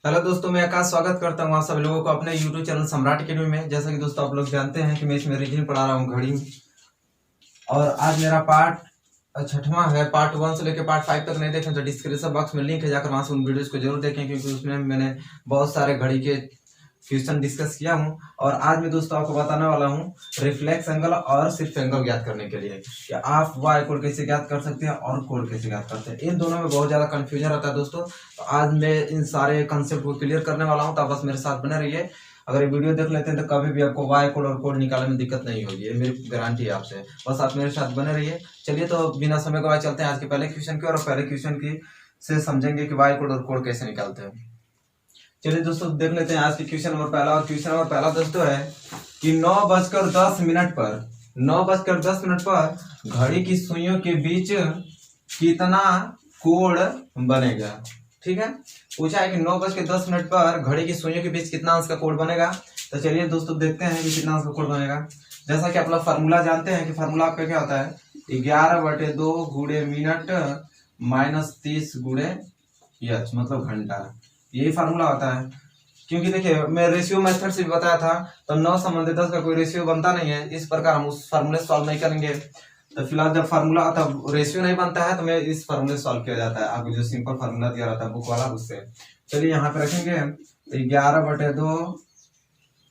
Hello दोस्तों, मैं आकाश स्वागत करता हूँ आप सभी लोगों को अपने YouTube चैनल सम्राट अकेडमी में। जैसा कि दोस्तों आप लोग जानते हैं कि मैं इसमें रीजनिंग पढ़ा रहा हूँ घड़ी। और आज मेरा पार्ट छठवां है। पार्ट 1 से लेकर पार्ट 5 तक नहीं देखें तो डिस्क्रिप्शन बॉक्स में लिंक है, जाकर वहां से उन वीडियोस को जरूर देखें, क्योंकि उसमें मैंने बहुत सारे घड़ी के क्वेश्चन डिस्कस किया हूँ। और आज मैं दोस्तों आपको बताने वाला हूँ रिफ्लेक्स एंगल और सिर्फ एंगल ज्ञात करने के लिए कि आप वाई कोड कैसे ज्ञात कर सकते हैं और कोड कैसे ज्ञात करते हैं। इन दोनों में बहुत ज्यादा कंफ्यूजन रहता है दोस्तों। तो आज मैं इन सारे कंसेप्ट को क्लियर करने वाला हूँ, तो आप बस मेरे साथ बने रहिए। अगर ये वीडियो देख लेते हैं तो कभी भी आपको वाई कोड और कोड निकालने में दिक्कत नहीं होगी, ये मेरी गारंटी है आपसे। बस आप मेरे साथ बने रहिए। चलिए तो बिना समय गवाए चलते हैं आज के पहले क्वेश्चन की ओर, और पहले क्वेश्चन की से समझेंगे कि वाई कोड और कोड कैसे निकालते हैं। चलिए दोस्तों देख लेते हैं आज की क्वेश्चन नंबर पहला। और क्वेश्चन नंबर पहला दोस्तों है कि 9:10 पर घड़ी की सुइयों के बीच कितना कोण बनेगा। ठीक है, पूछा है कि 9:10 पर घड़ी की सुइयों के बीच कितना अंश का कोण बनेगा। तो चलिए दोस्तों देखते हैं कि कितना अंश का कोण बनेगा। जैसा कि आप लोग फार्मूला जानते हैं कि फार्मूला आपका क्या होता है, 11/2 गुणे मिनट माइनस 30 गुणे एच मतलब घंटा। यही फार्मूला होता है। क्योंकि देखिए मैं रेशियो मेथड से भी बताया था, तो 9 संबंधित 10 का कोई रेशियो बनता नहीं है, इस प्रकार हम उस फार्मूले सॉल्व नहीं करेंगे। तो फिलहाल जब फार्मूला तब रेशियो नहीं बनता है तो मैं इस फार्मूले सॉल्व किया जाता है। आपको जो सिंपल फार्मूला दिया रहता है बुक वाला उससे। चलिए यहाँ पे रखेंगे 11/2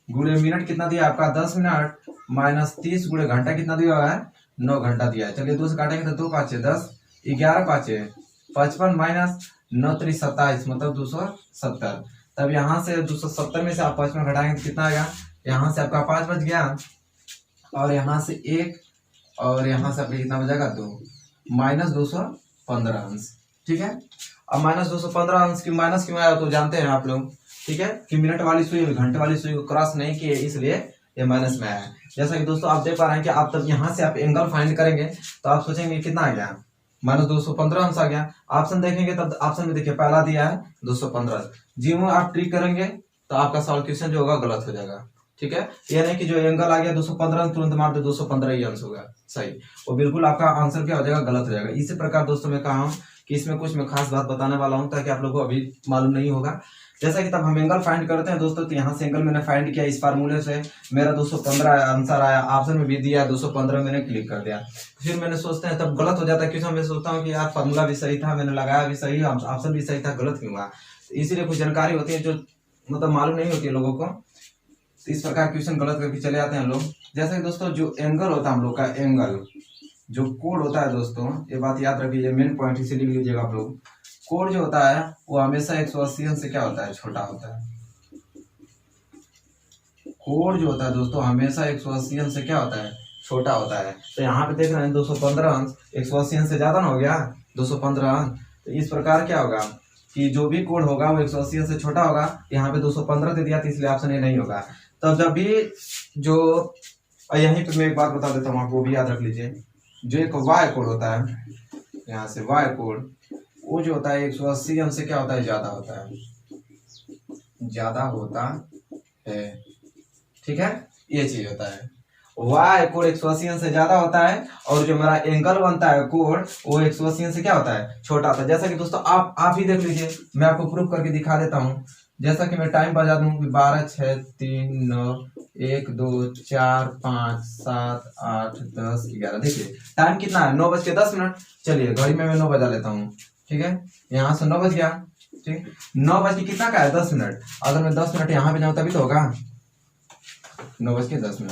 गुणे मिनट कितना दिया आपका 10 मिनट माइनस 30 गुणे घंटा कितना दिया हुआ है 9 घंटा दिया है। चलिए 2 से काटेंगे तो 2 5 10, 11 5 55 माइनस 9 3 27 मतलब 270। तब यहाँ से 270 में से आप 55 घटाएंगे तो कितना आएगा, यहाँ से आपका 5 बच गया और यहाँ से 1 और यहाँ से आपका कितना बचेगा 2 माइनस 215 अंश। ठीक है, अब माइनस 215 अंश की माइनस क्यों आया तो जानते हैं आप लोग। ठीक है, कि मिनट वाली सुई घंटे वाली सुई को क्रॉस नहीं किए इसलिए ये माइनस में आया है। जैसा कि दोस्तों आप देख पा रहे हैं कि आप तब यहाँ से आप एंगल फाइंड करेंगे तो आप सोचेंगे कितना आ गया, माइनस 215 अंश आ गया। ऑप्शन देखेंगे तब ऑप्शन में देखिए पहला दिया है 215। जी में आप ट्रिक करेंगे तो आपका सॉल्व क्वेश्चन जो होगा गलत हो जाएगा। ठीक है, ये नहीं कि जो एंगल आ गया 215 तुरंत मार दे 215 ही आंसर होगा सही, वो बिल्कुल आपका आंसर क्या हो जाएगा, गलत हो जाएगा। इसी प्रकार दोस्तों मैं कहा हूँ कि इसमें कुछ मैं खास बात बताने वाला हूँ ताकि आप लोगों को अभी मालूम नहीं होगा। जैसा कि तब हम एंगल फाइंड करते हैं दोस्तों, तो यहाँ से एंगल मैंने फाइंड किया इस फार्मूले से, मेरा 215 आंसर आया। ऑप्शन में भी दिया 215, मैंने क्लिक कर दिया। फिर मैंने सोचते हैं तब गलत हो जाता है, क्योंकि मैं सोचता हूँ कि यार फार्मूला भी सही था, मैंने लगाया भी सही, ऑप्शन भी सही था, गलत क्यों हुआ। इसीलिए कुछ जानकारी होती है जो मतलब मालूम नहीं होती है लोगों को, इस प्रकार क्वेश्चन गलत करके चले जाते हैं लोग। जैसे कि दोस्तों जो एंगल होता है हम लोग का, एंगल जो कोण होता है दोस्तों, ये बात याद रखिए, मेन पॉइंट इसे लिख लीजिएगा आप लोग। कोण जो होता है वो हमेशा 180 अंश से क्या होता है, छोटा होता है। कोण जो होता है दोस्तों हमेशा 180 अंश से क्या होता है, छोटा होता है। तो यहाँ पे देख रहे हैं 215 अंश 180 अंश से ज्यादा ना हो गया 215 अंश। तो इस प्रकार क्या होगा कि जो भी कोण होगा वो 180 अंश से छोटा होगा। यहाँ पे 215 दे दिया तो इसलिए ऑप्शन ए नहीं होगा। तब जब भी जो यहीं पे मैं एक बात बता देता हूँ आपको, वो भी याद रख लीजिए। जो एक वाई कोण होता है, यहाँ से वाई कोण वो जो होता है 180 अंश से क्या होता है, ज्यादा होता है, ज्यादा होता है। ठीक है, ये चीज होता है, वाई कोण 180 अंश से ज्यादा होता है, और जो मेरा एंगल बनता है कोण वो 180 अंश से क्या होता है, छोटा होता है। जैसा कि दोस्तों आप ही देख लीजिए, मैं आपको प्रूफ करके दिखा देता हूँ। जैसा कि मैं टाइम बजा दूं 12 6 3 9 1 2 4 5 7 8 10 11। देखिए टाइम कितना है, 9:10। चलिए घड़ी में मैं 9 बजा लेता हूँ। ठीक है, यहाँ से 9 बज गया। ठीक, 9 बज के कितना का है 10 मिनट। अगर मैं 10 मिनट यहाँ पे जाऊँ तभी तो होगा 9:10।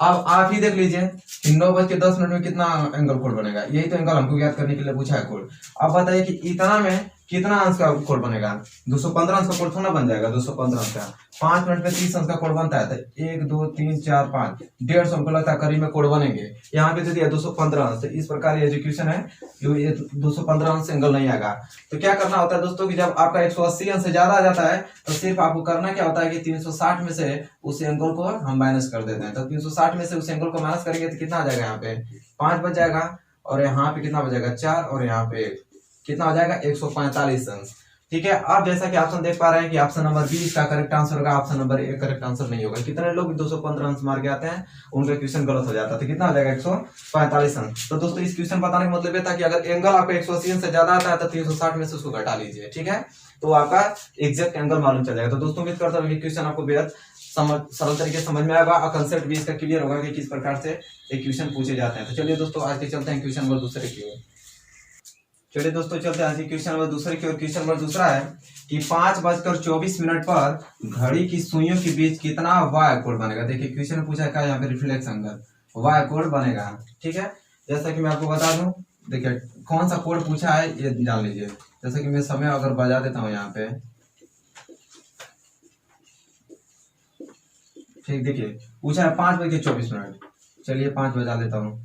अब आप ही देख लीजिए कि 9:10 में कितना एंगल कोण बनेगा। यही तो एंगल हमको ज्ञात करने के लिए पूछा है कोण। अब बताइए कि इतना में कितना अंश का कोण बनेगा, 215 अंश का कोण थोड़ा बन जाएगा 215 अंश का। 5 मिनट में 30 अंश का कोण बनता है, तो 1 2 3 4 5 150 हमको लगता है करीब में कोण बनेंगे। यहाँ पे दे दिया 215 अंश। इस प्रकार ये एजुकेशन है, ये 215 अंश एंगल नहीं आएगा। तो क्या करना होता है दोस्तों कि जब आपका 180 अंश से ज्यादा आ जाता है तो सिर्फ आपको करना क्या होता है कि 360 में से उस एंगल को हम माइनस कर देते हैं। तो 360 में से उस एंगल को माइनस करेंगे तो कितना आ जाएगा, यहाँ पे 5 बच जाएगा, और यहाँ पे कितना बचेगा 4, और यहाँ पे कितना हो जाएगा 145 अंश। ठीक है, आप जैसा कि ऑप्शन देख पा रहे हैं कि ऑप्शन नंबर बी इसका करेक्ट आंसर होगा, option number A correct answer नहीं होगा। कितने लोग 215 अंश मार के आते हैं उनका क्वेश्चन गलत हो जाता है। तो कितना हो जाएगा 145 अंश। तो दोस्तों इस क्वेश्चन बताने का मतलब ये था कि अगर एंगल आपका 180 अंश से ज्यादा आता है तो 360 में से उसको घटा लीजिए। ठीक है, तो आपका एग्जैक्ट एंगल मालूम चल जाएगा। तो दोस्तों उम्मीद करता हूँ कि क्वेश्चन आपको बेहद सरल तरीके से समझ में आएगा और कंसेप्ट भी इसका क्लियर होगा कि किस प्रकार से एक क्वेश्चन पूछे जाते हैं। तो चलिए दोस्तों आज के चलते हैं क्वेश्चन नंबर दूसरे की ओर। चलिए दोस्तों चलते हैं क्वेश्चन नंबर दूसरे की ओर। क्वेश्चन नंबर दूसरा है कि 5:24 पर घड़ी की सुइयों के बीच कितना वाय कोण बनेगा। देखिए क्वेश्चन में पूछा है क्या, यहाँ पे रिफ्लेक्स एंगल वाय कोण बनेगा। ठीक है, जैसा कि मैं आपको बता दूं, देखिए कौन सा कोण पूछा है ये जान लीजिए। जैसे कि मैं समय अगर बजा देता हूँ यहाँ पे, ठीक, देखिए पूछा है 5:24। चलिए 5 बजा देता हूँ।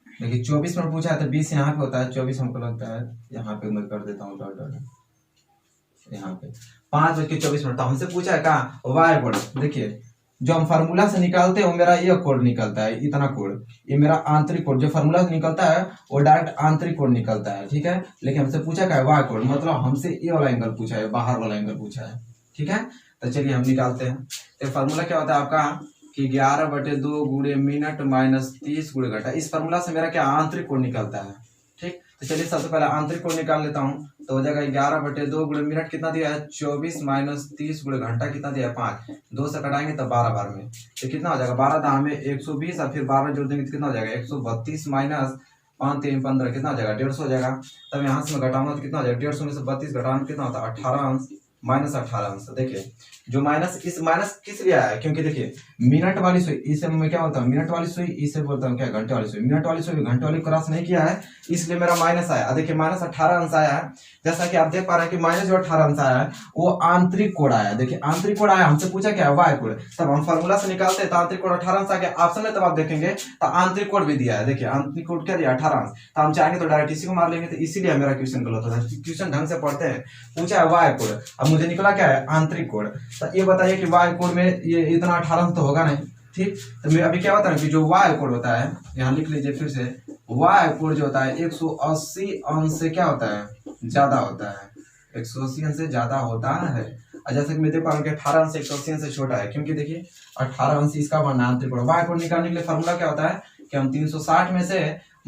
देखिए 24 मिनट पूछा है तो 20 यहाँ पे होता है, 24 हमको लगता है यहाँ पे मैं कर देता हूँ डॉट डॉट यहाँ पे 5:24। तो हमसे पूछा है कहाँ वाय कोण। देखिए जो हम फार्मूला से निकालते हैं वो मेरा ये कोण निकलता है, इतना कोण, ये मेरा आंतरिक कोण। जो फार्मूला से निकलता है वो डायरेक्ट आंतरिक कोण निकलता है। ठीक है, लेकिन हमसे पूछा क्या है वाय कोण, मतलब हमसे ये वाला एंगल पूछा है, बाहर वाला एंगल पूछा है। ठीक है, तो चलिए हम निकालते हैं। तो फार्मूला क्या होता है आपका कि 11/2 गुणे मिनट माइनस 30 गुणे घंटा। इस फार्मूला से मेरा क्या आंतरिक कोण निकलता है। ठीक, तो चलिए सबसे पहले आंतरिक कोण निकाल लेता हूँ। तो हो जाएगा 11/2 गुणे मिनट कितना दिया है 24 माइनस 30 गुणे घंटा कितना दिया है 5। 2 से कटाएंगे तो 12 बार में, तो कितना हो जाएगा 12 दाम में 120 और फिर 12 जोड़ देंगे तो कितना हो जाएगा 132 माइनस 5 3 15 कितना हो जाएगा 150 हो जाएगा। तब यहाँ से मैं घटाऊंगा तो कितना हो जाएगा 150 में से 32 घटाना कितना होता है 18 अंश माइनस 18 अंश। देखिए जो माइनस, इस माइनस किस लिए आया, क्योंकि देखिए मिनट वाली सुई, इसे मैं क्या बोलता हूँ मिनट वाली सुई, इसे बोलता हूँ क्या घंटे वाली सुई। मिनट वाली सुई घंटे वाली क्रॉस नहीं किया है इसलिए मेरा माइनस आया। देखिए माइनस 18 अंश आया है। जैसा कि आप देख पा रहे हैं कि माइनस जो 18 अंश आया है वो आंतरिक कोण आया। देखिए आंतरिक कोण आया, हमसे पूछा क्या है वाय कोण। तब हम फार्मूला से निकालते हैं तो आंतरिक कोण 18 अंश आ गया। ऑप्शन में तब आप देखेंगे तो आंतरिक कोण भी दिया है। देखिए आंतरिक कोण क्या दिया 18 अंश, तो हम चाहेंगे तो डायरेक्ट इसी को मार लेंगे। तो इसीलिए मेरा क्वेश्चन गलत होता है। क्वेश्चन ढंग से पढ़ते हैं। पूछा है वाय कोण, अब मुझे निकला क्या है आंतरिक कोण। तो ये बताइए कि वाय कोण में ये इतना 18 अंश तो होगा नहीं। ठीक, तो मैं अभी क्या बताऊं कि जो वाय कोण होता है, यहाँ लिख लीजिए फिर से, वाय कोण जो होता है 180 अंश से क्या होता है ज्यादा होता है, 180 अंश से ज्यादा होता है। और जैसे कि मैं देख पा रहा हूँ कि 18 अंश 180 अंश से छोटा है, क्योंकि देखिए 18 अंश इसका बनना आंतरिक कोण। वाय कोण निकालने के लिए फॉर्मूला क्या होता है कि हम 360 में से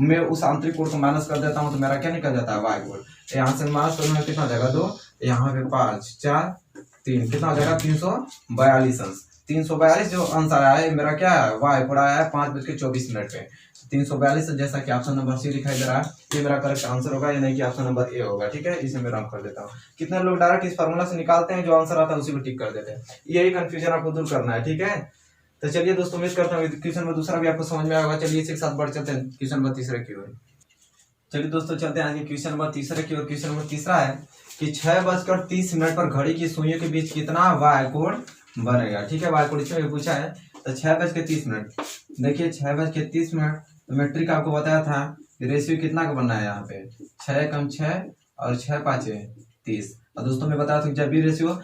मैं उस आंतरिक कोण को माइनस कर देता हूँ तो मेरा क्या निकल जाता है वाय कोण। यहाँ से माइनस करने में कितना हो जाएगा 2, यहाँ पे 5 4 3 कितना हो जाएगा 342 अंश। 342 जो अंश आया है मेरा क्या है वाय कोण आया है 5:24 पे 342। जैसा कि ऑप्शन नंबर सी दिखाई दे रहा है, ये मेरा करेक्ट आंसर होगा, या नहीं कि ऑप्शन नंबर ए होगा। ठीक है, इसे मैं रंग कर देता हूँ। कितने लोग डायरेक्ट इस फार्मूला से निकालते हैं, जो आंसर आता है उसी को टिक कर देते हैं। यही कंफ्यूजन आपको दूर करना है। ठीक है, तो चलिए दोस्तों उम्मीद करता हूँ क्वेश्चन नंबर दूसरा भी आपको समझ में आएगा। चलिए इसी के साथ बढ़ चलते हैं क्वेश्चन नंबर तीसरे की ओर। चलिए दोस्तों चलते हैं आज क्वेश्चन नंबर तीसरे की ओर। क्वेश्चन नंबर तीसरा है कि 6:30 पर घड़ी की सुइयों के बीच कितना वाय कोण बनेगा। ठीक है, वाय कोण इसमें पूछा है। तो 6:30, देखिए 6:30, तो मैं ट्रिक आपको बताया था कि रेशियो कितना का बनना है यहाँ पे 6 कम 6 और 6 5 30। और दोस्तों मैं बताया था कि जब भी रेशियो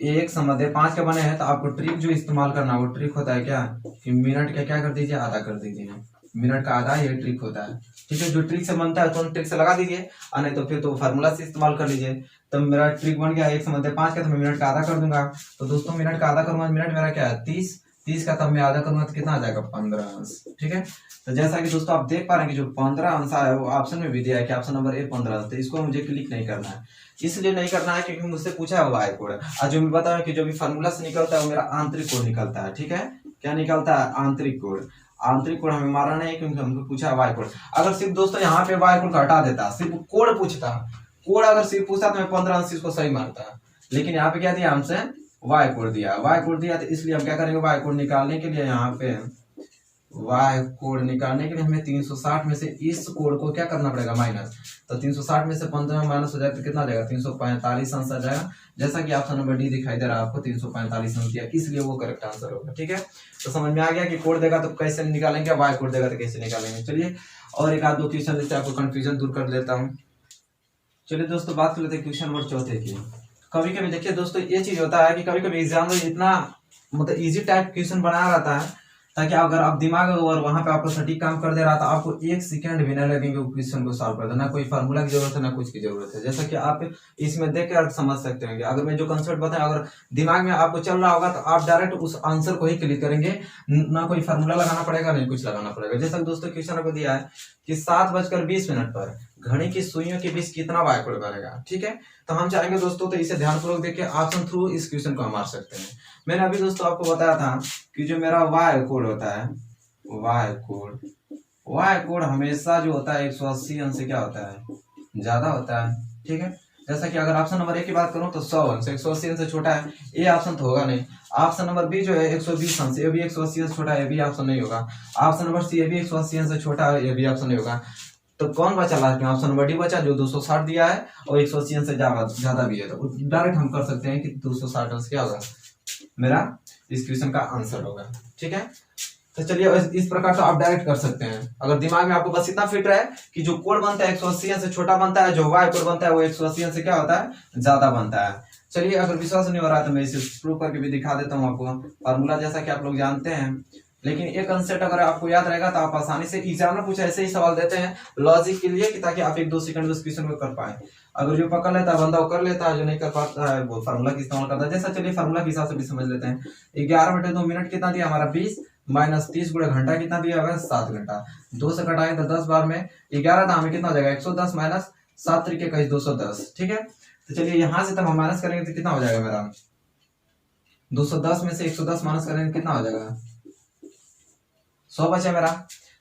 1:5 का बने हैं तो आपको ट्रिक जो इस्तेमाल करना है वो ट्रिक होता है क्या कि मिनट का क्या कर दीजिए आधा कर दीजिए, मिनट का आधा ये ट्रिक होता है। ठीक है, जो ट्रिक से बनता है तो ट्रिक से लगा दीजिए, और नहीं तो फिर तो फार्मूला से इस्तेमाल कर लीजिए। तो मेरा ट्रिक बन गया 1:5 का, तो मैं मिनट का आधा कर दूंगा। तो दोस्तों मिनट का आधा करूंगा, मिनट मेरा क्या है 30 का, तब मैं आधा करूंगा तो कितना आ जाएगा 15 अंश। ठीक है, तो जैसा कि दोस्तों आप देख पा रहे हैं कि जो 15 अंश है वो ऑप्शन में भी दिया है कि ऑप्शन नंबर ए 15 अंश। तो इसको मुझे क्लिक नहीं करना है, इसलिए नहीं करना है क्योंकि मुझसे पूछा है वाय कोण। और जो मैं बताया कि जो भी फार्मूला से निकलता है वो मेरा आंतरिक कोण निकलता है। ठीक है, क्या निकलता है आंतरिक कोण। आंतरिक कोण हमें मारा नहीं है क्योंकि हमको पूछा है वाय कोण। अगर सिर्फ दोस्तों यहाँ पे वाय कोण को हटा देता, सिर्फ कोण पूछता, कोण अगर सिर्फ पूछता तो मैं 15 अंश इसको सही मारता। लेकिन यहाँ पे क्या दिया हमसे वाय कोण दिया, वाय कोण दिया, तो इसलिए हम क्या करेंगे वाय कोण निकालने के लिए यहाँ पे वाय कोण निकालने के लिए हमें 360 में से इस कोण को क्या करना पड़ेगा माइनस। तो 360 में से 15 माइनस हो जाएगा तो कितना आ जाएगा 345 अंश आ जाएगा। जैसा कि ऑप्शन नंबर डी दिखाई दे रहा है आपको 345 अंश दिया, इसलिए वो करेक्ट आंसर होगा। ठीक है, तो समझ में आ गया कि कोण देगा तो कैसे निकालेंगे, वाय कोण देगा तो कैसे निकालेंगे। चलिए और एक आध दो क्वेश्चन जिससे आपको कंफ्यूजन दूर कर लेता हूँ। चलिए दोस्तों बात कर लेते हैं क्वेश्चन नंबर 4 की। कभी कभी देखिए दोस्तों ये चीज होता है कि कभी कभी एग्जाम में इतना मतलब इजी टाइप क्वेश्चन बना रहता है ताकि अगर आप दिमाग और वहां पे आपको सटीक काम कर दे रहा था, आपको 1 सेकंड भी नहीं लगेंगे क्वेश्चन को सॉल्व करना। ना कोई फार्मूला की जरूरत है ना कुछ की जरूरत है, जैसा कि आप इसमें देख कर समझ सकते हैं। अगर मैं जो कंसेप्ट बताया अगर दिमाग में आपको चल रहा होगा तो आप डायरेक्ट उस आंसर को ही क्लिक करेंगे, ना कोई फार्मूला लगाना पड़ेगा नहीं कुछ लगाना पड़ेगा। जैसा दोस्तों क्वेश्चन आपको दिया है कि 7:20 पर घड़ी की सुइयों के बीच कितना वाई कोण बनेगा। ठीक है, तो हम चाहेंगे दोस्तों तो इसे ध्यानपूर्वक देखिए, ऑप्शन थ्रू इस क्वेश्चन को हम मार सकते हैं। मैंने अभी दोस्तों आपको बताया था कि जो मेरा वाई कोण होता है, वाई कोण हमेशा जो होता है 180 अंश से क्या होता है, ज्यादा होता है। ठीक है, जैसा कि अगर ऑप्शन नंबर ए की बात करूं तो 100 अंश 180 अंश से छोटा है, ये ऑप्शन तो होगा नहीं। ऑप्शन नंबर बी जो है 120 अंश, ये भी 180 अंश से छोटा है, ये भी ऑप्शन नहीं होगा। ऑप्शन नंबर सी, ये भी 180 अंश से छोटा है, ये भी ऑप्शन नहीं होगा। तो कौन बचा लास्ट में, ऑप्शन नंबर डी बचा जो 260 दिया है और 180 अंश से ज्यादा भी है। तो डायरेक्ट हम कर सकते हैं कि 260 अंश क्या होगा, मेरा इस क्वेश्चन का आंसर होगा। ठीक है, तो चलिए इस प्रकार से आप डायरेक्ट कर सकते हैं। अगर दिमाग में आपको बस इतना फिट रहे कि जो कोण बनता है 180 अंश से छोटा बनता है, जो वाई कोण बनता है वो 180 अंश से क्या होता है, ज्यादा बनता है। चलिए अगर विश्वास नहीं हो रहा है तो मैं इसे प्रूव करके भी दिखा देता हूँ आपको। फार्मूला जैसा कि आप लोग जानते हैं, लेकिन एक कंसेप्ट अगर आपको याद रहेगा तो आप आसानी से एग्जाम में कुछ ऐसे ही सवाल देते हैं लॉजिक के लिए कि ताकि आप 1-2 सेकंड में उस क्वेश्चन को कर पाए। अगर जो पकड़ लेता है बंदा वो कर लेता है, जो नहीं कर पाता है वो फार्मूला का इस्तेमाल करता है। जैसा चलिए फार्मूला के हिसाब से भी समझ लेते हैं। 11/2 कितना दिया हमारा 20 माइनस 30 गुणा घंटा कितना दिया होगा 7 घंटा। 2 से घटाएं तो 10 बार में 11 था, हमें कितना हो जाएगा 110 माइनस 7 तरीके का 210। ठीक है, तो चलिए यहां से तब हम माइनस करेंगे तो कितना हो जाएगा मेरा 210 में से 110 माइनस करेंगे कितना हो जाएगा 100 बचा मेरा।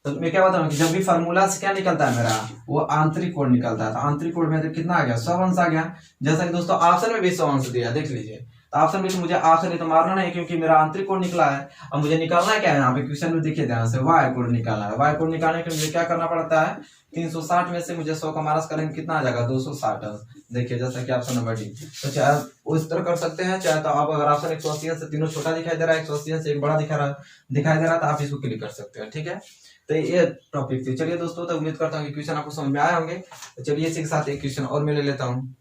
तो मैं क्या बता रहा हूँ कि जब भी फार्मूला से क्या निकलता है मेरा, वो आंतरिक कोण निकलता है। तो आंतरिक कोण में तो कितना आ गया 100 अंश आ गया। जैसा कि दोस्तों ऑप्शन में भी 100 अंश दिया, देख लीजिए। तो ऑप्शन में तो मुझे ऑप्शन में तो मारना नहीं क्योंकि मेरा आंतरिक कोण निकला है। अब मुझे निकालना क्या है, यहाँ पे क्वेश्चन में देखिए ध्यान से, वाई कोण निकालना है। वाई कोण निकालने के लिए मुझे क्या करना पड़ता है, 360 में से मुझे 100 का माइनस करेंगे कितना आ जाएगा 260 अंश। देखिए जैसा कि ऑप्शन नंबर डी। तो चाहे उस तरह कर सकते हैं, चाहे तो आप अगर ऑप्शन 180 अंश से तीनों छोटा दिखाई दे रहा है, 180 अंश से एक बड़ा दिखा रहा है तो आप इसको क्लिक कर सकते हैं। ठीक है, तो ये टॉपिक थी। चलिए दोस्तों, तो उम्मीद करता हूँ कि क्वेश्चन आपको समझ में आए होंगे। तो चलिए इसी के साथ एक क्वेश्चन और मैं ले लेता हूँ।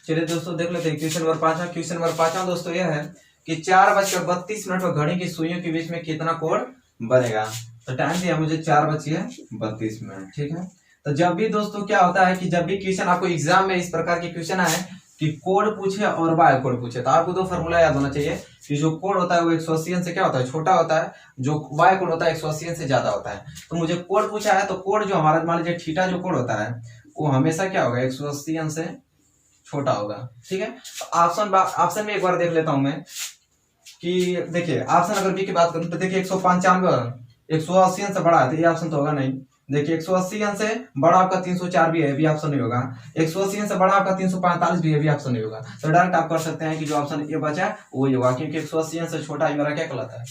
चलिए दोस्तों देख लेते हैं क्वेश्चन नंबर 5। क्वेश्चन नंबर 5 दोस्तों यह है कि 4:32 पर घड़ी की सुइयों के बीच में कितना कोण बनेगा। तो टाइम दिया मुझे 4:32। ठीक है, तो जब भी दोस्तों क्या होता है कि जब भी क्वेश्चन आपको एग्जाम में इस प्रकार के क्वेश्चन आए कि कोण पूछे और वाई कोण पूछे, तो आपको 2 फार्मूला याद होना चाहिए कि जो कोण होता है वो 180 अंश से क्या होता है, छोटा होता है, जो वाई कोण होता है 180 अंश से ज्यादा होता है। तो मुझे कोण पूछा है, तो कोण जो हमारा मान लीजिए थीटा जो कोण होता है वो हमेशा क्या होगा 180 अंश से छोटा होगा। ठीक है, ऑप्शन में एक बार देख लेता हूं मैं कि देखिए ऑप्शन अगर बी की बात करूं तो देखिए 195 180 अंश से बड़ा है, तो ये ऑप्शन तो होगा नहीं। देखिए 180 अंश से बड़ा आपका 304 भी है, भी ऑप्शन नहीं होगा। 180 अंश से बड़ा आपका 345 भी है, भी ऑप्शन नहीं होगा। तो डायरेक्ट आप कर सकते हैं कि जो ऑप्शन ए बचा है वही होगा, क्योंकि 180 अंश से छोटा ही मेरा क्या कहलाता है,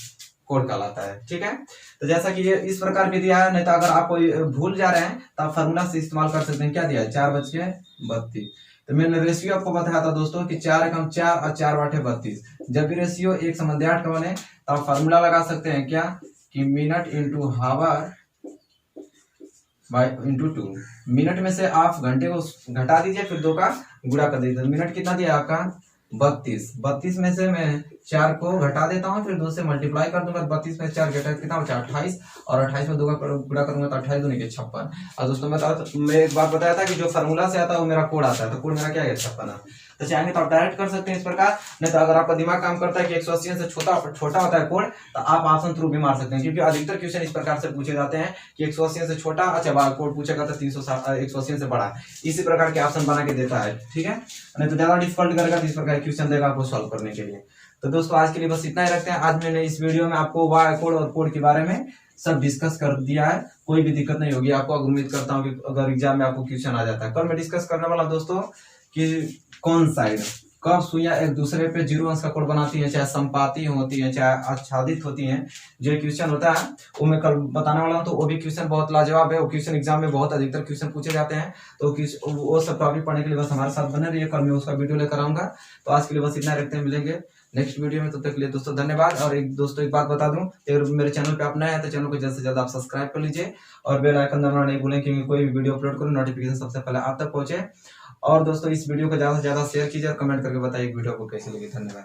कोण कहलाता है। ठीक है, तो जैसा कि ये इस प्रकार भी दिया है, नहीं तो अगर आप भूल जा रहे हैं तो आप फार्मूला से इस्तेमाल कर सकते हैं। क्या दिया है 4/32। तो मैंने रेशियो आपको बताया था दोस्तों कि 4 एकम 4 और 4/32। जब भी रेशियो 1/8 का बने तो आप फार्मूला लगा सकते हैं क्या कि मिनट इंटू हावर इंटू 2। मिनट में से आप घंटे को घटा दीजिए, फिर 2 का गुणा कर दीजिए। मिनट कितना दिया आपका 32 में से मैं 4 को घटा देता हूँ, फिर 2 से मल्टीप्लाई कर दूंगा। 32 में 4 घटा कितना बचा 28, और 28 में 2 का गुणा करूंगा तो 28 दूनी के 56। और दोस्तों मैं एक बार बताया था कि जो फार्मूला से आता है वो मेरा कोड आता है, तो कोड मेरा क्या है 56। तो चाहेंगे तो आप डायरेक्ट कर सकते हैं इस प्रकार, नहीं तो अगर आपका दिमाग काम करता है कि 180 से छोटा होता है कोड, तो आप ऑप्शन थ्रू भी मार सकते हैं, क्योंकि अधिकतर क्वेश्चन इस प्रकार से पूछे जाते हैं कि 180 से छोटा, अच्छा कोड पूछेगा तो 180 से बड़ा, इसी प्रकार के ऑप्शन बना के देता है। ठीक है, नहीं तो ज्यादा डिफिकल्ट करेगा तो इस प्रकार क्वेश्चन देगा आपको सॉल्व करने के लिए। तो दोस्तों आज के लिए बस इतना ही रखते हैं। आज मैंने इस वीडियो में आपको वाई कोड और कोड के बारे में सब डिस्कस कर दिया है, कोई भी दिक्कत नहीं होगी आपको। उम्मीद करता हूँ कि अगर एग्जाम में आपको क्वेश्चन आ जाता है। कल मैं डिस्कस करने वाला दोस्तों कि कौन साइड कब सुइयां एक दूसरे पे 0 अंश का कोण बनाती है, चाहे संपाती होती है चाहे आच्छादित होती हैं, जो क्वेश्चन होता है वो मैं कल बताने वाला हूँ। तो वो भी क्वेश्चन बहुत लाजवाब है, वो क्वेश्चन एग्जाम में बहुत अधिकतर क्वेश्चन पूछे जाते हैं। तो वो सब टॉपिक पढ़ने के लिए बस हमारे साथ बने रहिए, कल मैं उसका वीडियो लेकर आऊंगा। तो आज के लिए बस इतना रखते हैं, मिलेंगे नेक्स्ट वीडियो में। तब तक के लिए दोस्तों धन्यवाद। और एक बात बता दूं, अगर मेरे चैनल पे आप नए हैं तो चैनल को ज्यादा से ज्यादा आप सब्सक्राइब कर लीजिए और बेल आइकन दबाना नहीं भूलें, क्योंकि कोई भी वीडियो अपलोड करूं नोटिफिकेशन सबसे पहले आप तक पहुंचे। और दोस्तों इस वीडियो को ज्यादा से ज्यादा शेयर कीजिए और कमेंट करके बताइए वीडियो को कैसी लगी। धन्यवाद।